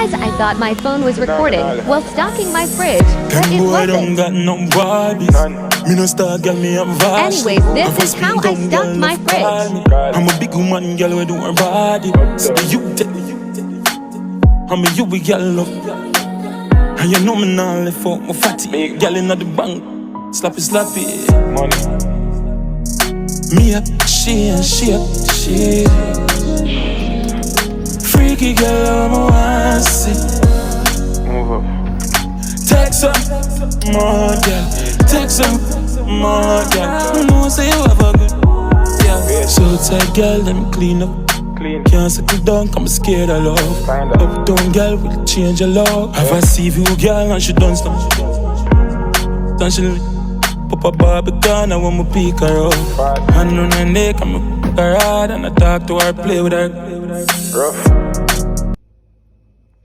Surprise, I thought my phone was recording while stocking my fridge, but it boy don't got wasn't. no bodies. Me no star girl, me have vast. Anyways, this is how I stocked my fridge. I'm a big woman, girl, we do her body. So you take me, I'm a you we girl love. And you know me now left out my fatty. Girl inna the bank, slappy slappy. Money. Me up, she and she up, she. Freaky girl, I'm a want see. Move up. Text up, more girl. Text up, more girl. You know say you have a good, yeah. So tight girl, let me clean up. Can't settle down, I'm scared of love. Uptown girl will change your love. Have a see you girl and she done stuff. Then she pop a Barbican, I want me pick her up. Hand on her neck, I'm a her hard and I talk to her, play with her. Rough.